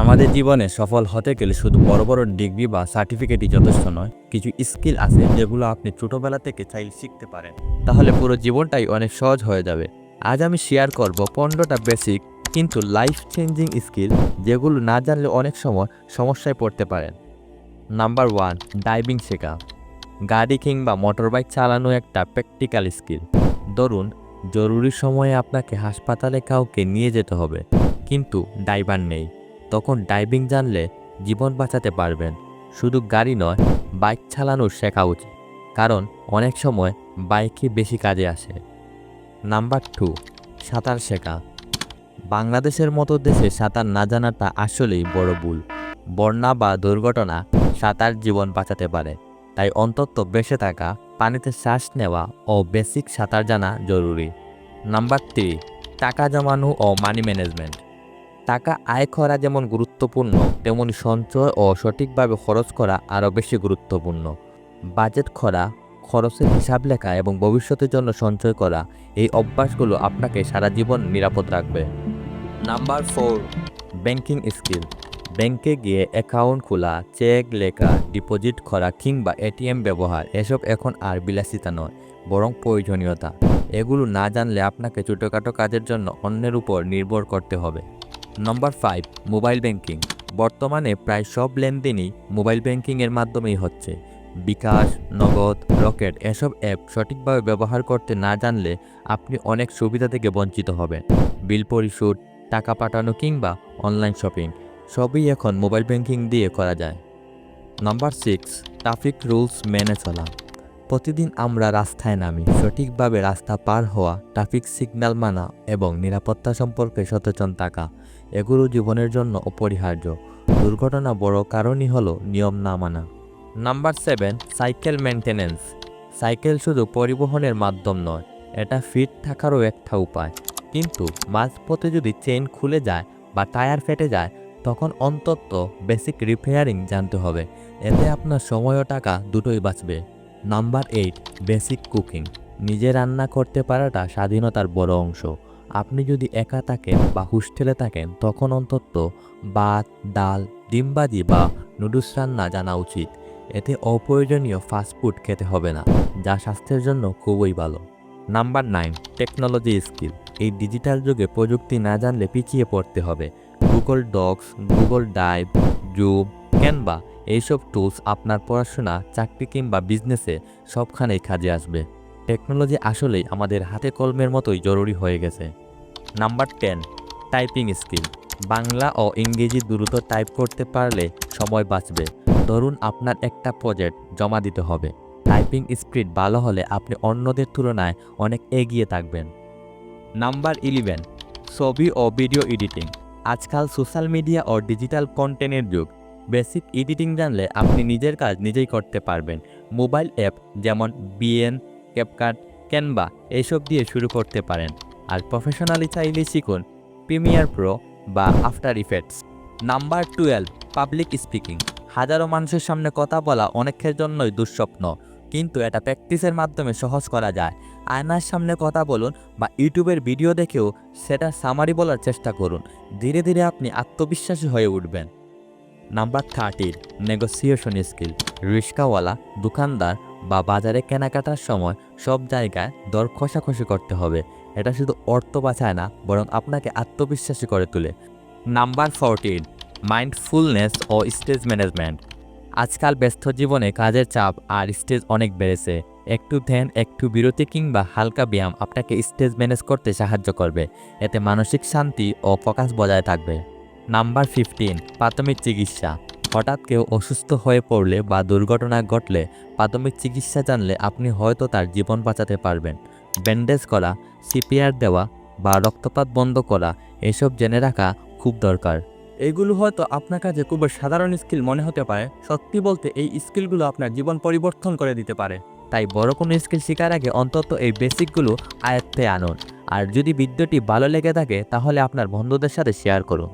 আমাদের জীবনে সফল হতে গেলে শুধু বড় বড় ডিগ্রি বা সার্টিফিকেটই যথেষ্ট নয়। কিছু স্কিল আছে যেগুলো আপনি ছোটবেলা থেকে চাইলে শিখতে পারেন, তাহলে পুরো জীবনটাই অনেক সহজ হয়ে যাবে। আজ আমি শেয়ার করব 15টা বেসিক কিন্তু লাইফ চেঞ্জিং স্কিল, যেগুলো না জানলে অনেক সময় সমস্যায় পড়তে পারেন। নাম্বার 1, ড্রাইভিং শেখা। গাড়ি কিংবা মোটরবাইক চালানো একটা প্র্যাকটিক্যাল স্কিল। ধরুন, জরুরি সময়ে আপনাকে হাসপাতালে কাউকে নিয়ে যেতে হবে, কিন্তু ড্রাইভার নেই। তখন ড্রাইভিং জানলে জীবন বাঁচাতে পারবেন। শুধু গাড়ি নয়, বাইক চালানো শেখা উচিত, কারণ অনেক সময় বাইকই বেশি কাজে আসে। নাম্বার 2, সাঁতার শেখা। বাংলাদেশের মতো দেশে সাঁতার না জানাটা আসলেই বড় ভুল। বন্যা বা দুর্ঘটনা সাঁতার জীবন বাঁচাতে পারে, তাই অন্তত বেঁচে থাকা, পানিতে শ্বাস নেওয়া ও বেসিক সাঁতার জানা জরুরি। নাম্বার 3, টাকা জমানো ও মানি ম্যানেজমেন্ট। টাকা আয় করা যেমন গুরুত্বপূর্ণ, তেমনি সঞ্চয় ও সঠিকভাবে খরচ করা আরও বেশি গুরুত্বপূর্ণ। বাজেট করা, খরচের হিসাব লেখা এবং ভবিষ্যতের জন্য সঞ্চয় করা, এই অভ্যাসগুলো আপনাকে সারা জীবন নিরাপদ রাখবে। Number 4, banking skill. ব্যাংকে গিয়ে অ্যাকাউন্ট খোলা, চেক লেখা, ডিপোজিট করা কিংবা এটিএম ব্যবহার, এসব এখন আর বিলাসিতা নয়, বরং প্রয়োজনীয়তা। এগুলো না জানলে আপনাকে ছোটোখাটো কাজের জন্য অন্যের উপর নির্ভর করতে হবে। Number 5, mobile banking. বর্তমানে প্রায় সব লেনদেনই মোবাইল ব্যাংকিংয়ের মাধ্যমেই হচ্ছে। বিকাশ, নগদ, রকেট এসব অ্যাপ সঠিকভাবে ব্যবহার করতে না জানলে আপনি অনেক সুবিধা থেকে বঞ্চিত হবেন। বিল পরিশোধ, টাকা পাঠানো কিংবা অনলাইন শপিং সবই এখন মোবাইল ব্যাংকিং দিয়ে করা যায়। নাম্বার 6, ট্রাফিক রুলস মেনে চলা। প্রতিদিন আমরা রাস্তায় নামি, সঠিকভাবে রাস্তা পার হওয়া, ট্রাফিক সিগন্যাল মানা এবং নিরাপত্তা সম্পর্কে সচেতন থাকা, এগুলো জীবনের জন্য অপরিহার্য। দুর্ঘটনা বড় কারণই হলো নিয়ম না মানা। Number 7, cycle maintenance. সাইকেল শুধু পরিবহনের মাধ্যম নয়, এটা ফিট থাকারও একটা উপায়। কিন্তু মাঝপথে যদি চেইন খুলে যায় বা টায়ার ফেটে যায়, তখন অন্তত বেসিক রিপেয়ারিং জানতে হবে। এতে আপনার সময় ও টাকা দুটোই বাঁচবে। Number 8, basic cooking. নিজে রান্না করতে পারাটা স্বাধীনতার বড় অংশ। আপনি যদি একা থাকেন বা হোস্টেলে থাকেন, তখন অন্তত ভাত, ডাল, ডিম ভাজি বা নুডলস রান্না জানা উচিত। এতে অপ্রয়োজনীয় ফাস্টফুড খেতে হবে না, যা স্বাস্থ্যের জন্য খুবই ভালো। Number 9, technology skill. এই ডিজিটাল যুগে প্রযুক্তি না জানলে পিছিয়ে পড়তে হবে। Google Docs, Google Drive, Zoom, Canva এইসব টুলস আপনার পড়াশোনা, চাকরি কিংবা বিজনেসে সবখানেই কাজে আসবে। টেকনোলজি আসলেই আমাদের হাতে কলমের মতোই জরুরি হয়ে গেছে। Number 10, typing skill. বাংলা ও ইংরেজি দ্রুত টাইপ করতে পারলে সময় বাঁচবে। ধরুন, আপনার একটা প্রজেক্ট জমা দিতে হবে। টাইপিং স্পিড ভালো হলে আপনি অন্যদের তুলনায় অনেক এগিয়ে থাকবেন। নাম্বার 11, ছবি ও ভিডিও এডিটিং। আজকাল সোশ্যাল মিডিয়া ও ডিজিটাল কন্টেন্টের যুগ। বেসিক এডিটিং জানলে আপনি নিজের কাজ নিজেই করতে পারবেন। মোবাইল অ্যাপ যেমন বিএন, ক্যাপকাট, ক্যানভা এইসব দিয়ে শুরু করতে পারেন। আর প্রফেশনালি চাইলে শিখুন প্রিমিয়ার প্রো বা after effects. Number 12, public speaking. হাজারো মানুষের সামনে কথা বলা অনেকের জন্যই দুঃস্বপ্ন, কিন্তু এটা প্র্যাকটিসের মাধ্যমে সহজ করা যায়। আয়নার সামনে কথা বলুন বা ইউটিউবের ভিডিও দেখেও সেটা সামারি বলার চেষ্টা করুন। ধীরে ধীরে আপনি আত্মবিশ্বাসী হয়ে উঠবেন। Number 13, negotiation skill. রিক্সাওয়ালা, দোকানদার বা বাজারে কেনাকাটার সময় সব জায়গায় দর কষাকষি করতে হবে। এটা শুধু অর্থ বাঁচায় না, বরং আপনাকে আত্মবিশ্বাসী করে তোলে। নাম্বার 14, মাইন্ডফুলনেস ও স্টেজ ম্যানেজমেন্ট। আজকাল ব্যস্ত জীবনে কাজের চাপ আর স্টেজ অনেক বেড়েছে। একটু ধ্যান, একটু বিরতি কিংবা হালকা ব্যায়াম আপনাকে স্টেজ ম্যানেজ করতে সাহায্য করবে। এতে মানসিক শান্তি ও ফোকাস বজায় থাকবে। নাম্বার 15, প্রাথমিক চিকিৎসা। হঠাৎ কেউ অসুস্থ হয়ে পড়লে বা দুর্ঘটনা ঘটলে প্রাথমিক চিকিৎসা জানলে আপনি হয়তো তার জীবন বাঁচাতে পারবেন। ব্যান্ডেজ করা, সিপিআর দেওয়া বা রক্তপাত বন্ধ করা, এসব জেনে রাখা খুব দরকার। এইগুলো হয়তো আপনার কাছে খুব সাধারণ স্কিল মনে হতে পারে, সত্যি বলতে এই স্কিলগুলো আপনার জীবন পরিবর্তন করে দিতে পারে। তাই বড় কোনো স্কিল শেখার আগে অন্তত এই বেসিকগুলো আয়ত্তে আনুন। আর যদি ভিডিওটি ভালো লেগে থাকে, তাহলে আপনার বন্ধুদের সাথে শেয়ার করুন।